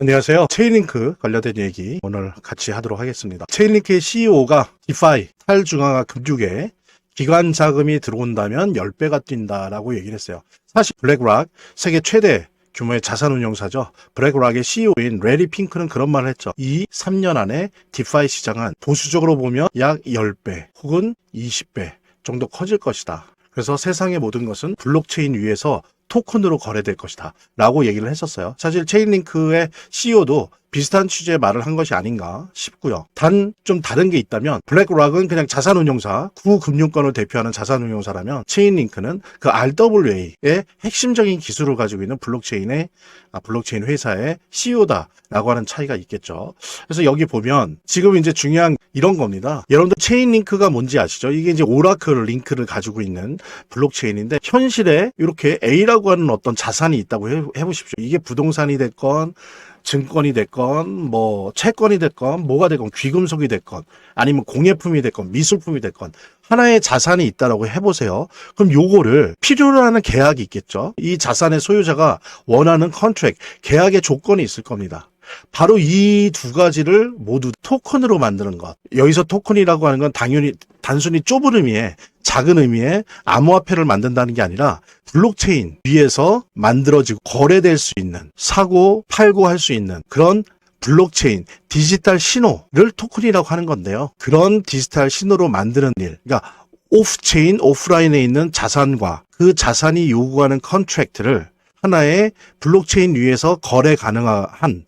안녕하세요. 체인링크 관련된 얘기 오늘 같이 하도록 하겠습니다. 체인링크의 CEO가 디파이 탈중앙화 금융에 기관 자금이 들어온다면 10배가 뛴다라고 얘기를 했어요. 사실 블랙락, 세계 최대 규모의 자산운용사죠. 블랙락의 CEO인 레리 핑크는 그런 말을 했죠. 3년 안에 디파이 시장은 보수적으로 보면 약 10배 혹은 20배 정도 커질 것이다. 그래서 세상의 모든 것은 블록체인 위에서 토큰으로 거래될 것이다 라고 얘기를 했었어요. 사실 체인링크의 CEO도 비슷한 취지의 말을 한 것이 아닌가 싶고요. 단 좀 다른 게 있다면 블랙락은 그냥 자산운용사, 구금융권을 대표하는 자산운용사라면 체인링크는 그 RWA의 핵심적인 기술을 가지고 있는 블록체인 회사의 CEO다라고 하는 차이가 있겠죠. 그래서 여기 보면 지금 이제 중요한 이런 겁니다. 여러분들 체인링크가 뭔지 아시죠? 이게 이제 오라클 링크를 가지고 있는 블록체인인데 현실에 이렇게 A라고 하는 어떤 자산이 있다고 해보십시오. 이게 부동산이 됐건 증권이 됐건 뭐 채권이 됐건 뭐가 됐건 귀금속이 됐건 아니면 공예품이 됐건 미술품이 됐건 하나의 자산이 있다라고 해보세요. 그럼 요거를 필요로 하는 계약이 있겠죠. 이 자산의 소유자가 원하는 컨트랙, 계약의 조건이 있을 겁니다. 바로 이 두 가지를 모두 토큰으로 만드는 것. 여기서 토큰이라고 하는 건 당연히 단순히 좁은 의미의 작은 의미의 암호화폐를 만든다는 게 아니라 블록체인 위에서 만들어지고 거래될 수 있는 사고 팔고 할 수 있는 그런 블록체인 디지털 신호를 토큰이라고 하는 건데요. 그런 디지털 신호로 만드는 일, 그러니까 오프체인 오프라인에 있는 자산과 그 자산이 요구하는 컨트랙트를 하나의 블록체인 위에서 거래 가능한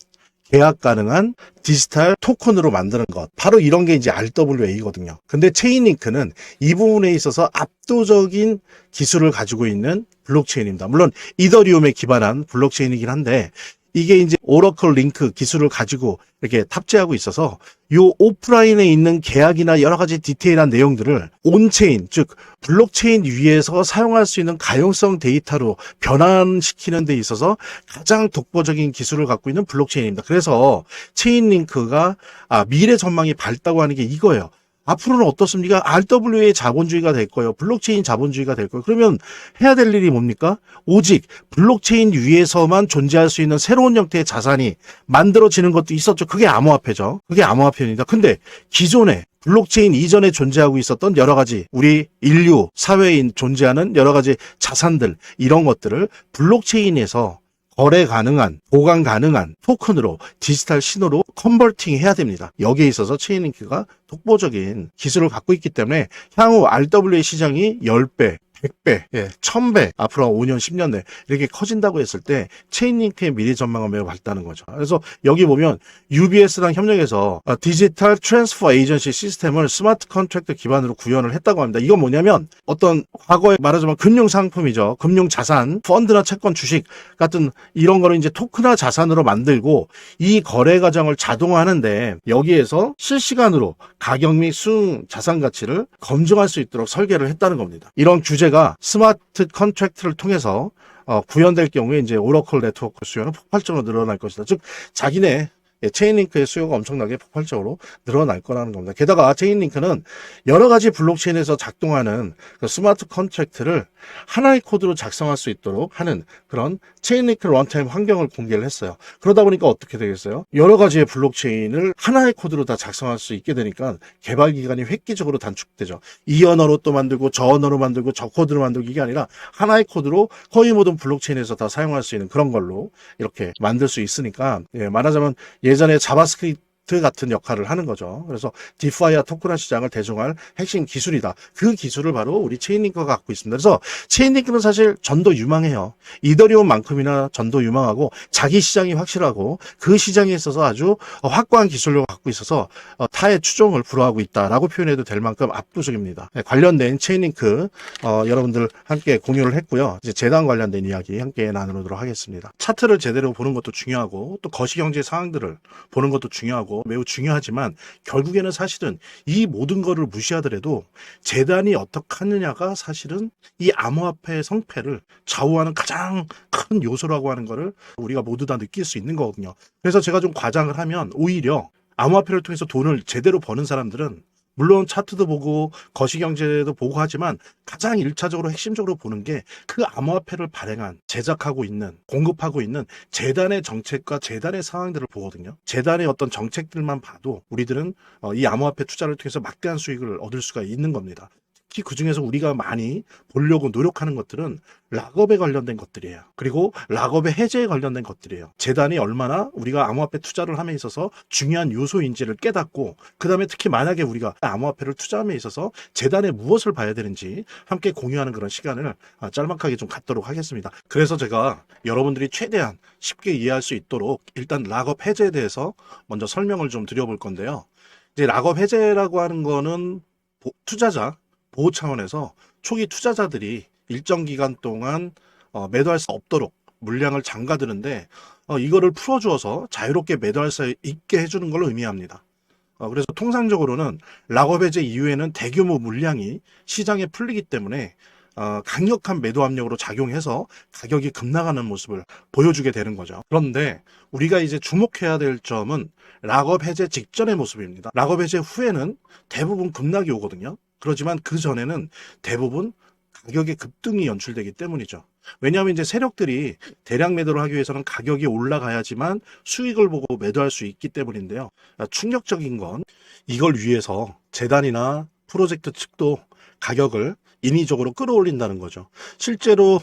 계약 가능한 디지털 토큰으로 만드는 것. 바로 이런 게 이제 RWA거든요. 근데 체인링크는 이 부분에 있어서 압도적인 기술을 가지고 있는 블록체인입니다. 물론 이더리움에 기반한 블록체인이긴 한데 이게 이제 오라클 링크 기술을 가지고 이렇게 탑재하고 있어서 요 오프라인에 있는 계약이나 여러 가지 디테일한 내용들을 온체인, 즉 블록체인 위에서 사용할 수 있는 가용성 데이터로 변환시키는 데 있어서 가장 독보적인 기술을 갖고 있는 블록체인입니다. 그래서 체인링크가 미래 전망이 밝다고 하는 게 이거예요. 앞으로는 어떻습니까? RWA 자본주의가 될 거예요. 블록체인 자본주의가 될 거예요. 그러면 해야 될 일이 뭡니까? 오직 블록체인 위에서만 존재할 수 있는 새로운 형태의 자산이 만들어지는 것도 있었죠. 그게 암호화폐죠. 그게 암호화폐입니다. 근데 기존에 블록체인 이전에 존재하고 있었던 여러 가지 우리 인류 사회에 존재하는 여러 가지 자산들 이런 것들을 블록체인에서 거래 가능한, 보관 가능한 토큰으로 디지털 신호로 컨버팅 해야 됩니다. 여기에 있어서 체인링크가 독보적인 기술을 갖고 있기 때문에 향후 RWA 시장이 10배, 100배, 1000배 앞으로 5년, 10년 내 이렇게 커진다고 했을 때 체인링크의 미래 전망은 매우 밝다는 거죠. 그래서 여기 보면 UBS랑 협력해서 디지털 트랜스퍼 에이전시 시스템을 스마트 컨트랙트 기반으로 구현을 했다고 합니다. 이건 뭐냐면 어떤 과거에 말하자면 금융 상품이죠. 금융 자산, 펀드나 채권, 주식 같은 이런 거를 이제 토큰화 자산으로 만들고 이 거래 과정을 자동화하는데 여기에서 실시간으로 가격 및 수응 자산 가치를 검증할 수 있도록 설계를 했다는 겁니다. 이런 규제가 스마트 컨트랙트를 통해서 구현될 경우에 이제 오라클 네트워크 수요는 폭발적으로 늘어날 것이다. 즉 자기네 체인링크의 수요가 엄청나게 폭발적으로 늘어날 거라는 겁니다. 게다가 체인링크는 여러 가지 블록체인에서 작동하는 그 스마트 컨트랙트를 하나의 코드로 작성할 수 있도록 하는 그런 체인링크 런타임 환경을 공개를 했어요. 그러다 보니까 어떻게 되겠어요? 여러 가지의 블록체인을 하나의 코드로 다 작성할 수 있게 되니까 개발 기간이 획기적으로 단축되죠. 이 언어로 또 만들고 저 언어로 만들고 저 코드로 만들고 이게 아니라 하나의 코드로 거의 모든 블록체인에서 다 사용할 수 있는 그런 걸로 이렇게 만들 수 있으니까 말하자면 예전에 자바스크립트 같은 역할을 하는 거죠. 그래서 디파이와 토큰화 시장을 대중할 핵심 기술이다. 그 기술을 바로 우리 체인링크가 갖고 있습니다. 그래서 체인링크는 사실 전도 유망해요. 이더리움만큼이나 전도 유망하고 자기 시장이 확실하고 그 시장에 있어서 아주 확고한 기술력을 갖고 있어서 타의 추종을 불허하고 있다라고 표현해도 될 만큼 압도적입니다. 관련된 체인링크 여러분들 함께 공유를 했고요. 이제 재단 관련된 이야기 함께 나누도록 하겠습니다. 차트를 제대로 보는 것도 중요하고 또 거시경제 상황들을 보는 것도 중요하고 매우 중요하지만 결국에는 사실은 이 모든 거를 무시하더라도 재단이 어떻게 하느냐가 사실은 이 암호화폐의 성패를 좌우하는 가장 큰 요소라고 하는 거를 우리가 모두 다 느낄 수 있는 거거든요. 그래서 제가 좀 과장을 하면 오히려 암호화폐를 통해서 돈을 제대로 버는 사람들은 물론 차트도 보고 거시경제도 보고 하지만 가장 1차적으로 핵심적으로 보는 게 그 암호화폐를 발행한, 제작하고 있는, 공급하고 있는 재단의 정책과 재단의 상황들을 보거든요. 재단의 어떤 정책들만 봐도 우리들은 이 암호화폐 투자를 통해서 막대한 수익을 얻을 수가 있는 겁니다. 특히 그중에서 우리가 많이 보려고 노력하는 것들은 락업에 관련된 것들이에요. 그리고 락업의 해제에 관련된 것들이에요. 재단이 얼마나 우리가 암호화폐 투자를 함에 있어서 중요한 요소인지를 깨닫고, 그 다음에 특히 만약에 우리가 암호화폐를 투자함에 있어서 재단에 무엇을 봐야 되는지 함께 공유하는 그런 시간을 짤막하게 좀 갖도록 하겠습니다. 그래서 제가 여러분들이 최대한 쉽게 이해할 수 있도록 일단 락업 해제에 대해서 먼저 설명을 좀 드려볼 건데요. 이제 락업 해제라고 하는 거는 투자자 보호 차원에서 초기 투자자들이 일정 기간 동안 매도할 수 없도록 물량을 잠가두는데, 이거를 풀어주어서 자유롭게 매도할 수 있게 해주는 걸 의미합니다. 그래서 통상적으로는 락업 해제 이후에는 대규모 물량이 시장에 풀리기 때문에 강력한 매도 압력으로 작용해서 가격이 급락하는 모습을 보여주게 되는 거죠. 그런데 우리가 이제 주목해야 될 점은 락업 해제 직전의 모습입니다. 락업 해제 후에는 대부분 급락이 오거든요. 그렇지만 그 전에는 대부분 가격의 급등이 연출되기 때문이죠. 왜냐하면 이제 세력들이 대량 매도를 하기 위해서는 가격이 올라가야지만 수익을 보고 매도할 수 있기 때문인데요. 충격적인 건 이걸 위해서 재단이나 프로젝트 측도 가격을 인위적으로 끌어올린다는 거죠. 실제로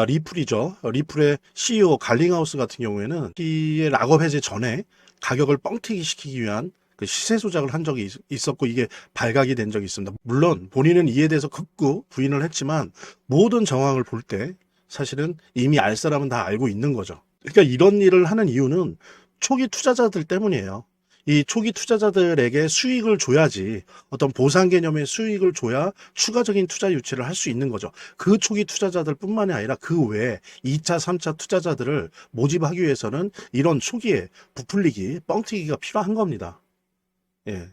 리플이죠. 리플의 CEO 갈링하우스 같은 경우에는 이 락업 해제 전에 가격을 뻥튀기 시키기 위한 그 시세 조작을 한 적이 있었고, 이게 발각이 된 적이 있습니다. 물론 본인은 이에 대해서 극구 부인을 했지만 모든 정황을 볼 때 사실은 이미 알 사람은 다 알고 있는 거죠. 그러니까 이런 일을 하는 이유는 초기 투자자들 때문이에요. 이 초기 투자자들에게 수익을 줘야지, 어떤 보상 개념의 수익을 줘야 추가적인 투자 유치를 할 수 있는 거죠. 그 초기 투자자들 뿐만이 아니라 그 외에 2차, 3차 투자자들을 모집하기 위해서는 이런 초기에 부풀리기, 뻥튀기가 필요한 겁니다. 예.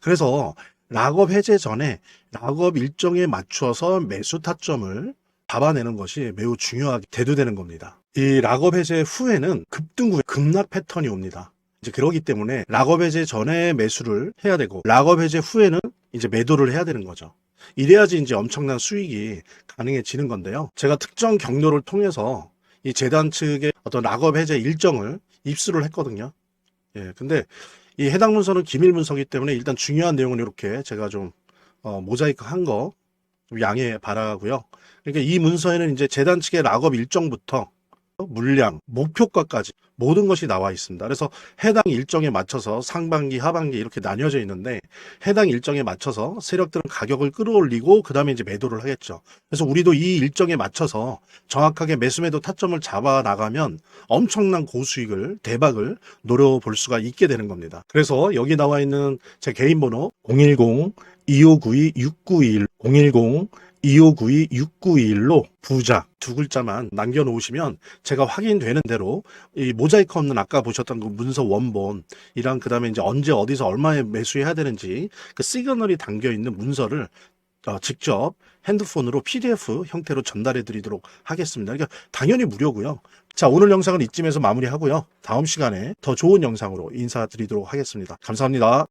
그래서 락업 해제 전에 락업 일정에 맞춰서 매수 타점을 잡아내는 것이 매우 중요하게 대두되는 겁니다. 이 락업 해제 후에는 급등 후에 급락 패턴이 옵니다. 이제 그러기 때문에 락업 해제 전에 매수를 해야 되고, 락업 해제 후에는 이제 매도를 해야 되는 거죠. 이래야지 이제 엄청난 수익이 가능해지는 건데요. 제가 특정 경로를 통해서 이 재단 측의 어떤 락업 해제 일정을 입수를 했거든요. 예, 근데 이 해당 문서는 기밀 문서이기 때문에 일단 중요한 내용은 이렇게 제가 좀 모자이크 한 거 좀 양해 바라고요. 그러니까 이 문서에는 이제 재단 측의 락업 일정부터 물량, 목표가까지 모든 것이 나와 있습니다. 그래서 해당 일정에 맞춰서 상반기, 하반기 이렇게 나뉘어져 있는데, 해당 일정에 맞춰서 세력들은 가격을 끌어올리고 그 다음에 이제 매도를 하겠죠. 그래서 우리도 이 일정에 맞춰서 정확하게 매수매도 타점을 잡아 나가면 엄청난 고수익을, 대박을 노려볼 수가 있게 되는 겁니다. 그래서 여기 나와 있는 제 개인 번호 010-2592-6921 010-2592-6921로 부자 두 글자만 남겨놓으시면 제가 확인되는 대로 이 모자이크 없는 아까 보셨던 그 문서 원본이랑 그 다음에 이제 언제 어디서 얼마에 매수해야 되는지 그 시그널이 담겨 있는 문서를 직접 핸드폰으로 PDF 형태로 전달해 드리도록 하겠습니다. 그러니까 당연히 무료고요. 자, 오늘 영상은 이쯤에서 마무리하고요. 다음 시간에 더 좋은 영상으로 인사드리도록 하겠습니다. 감사합니다.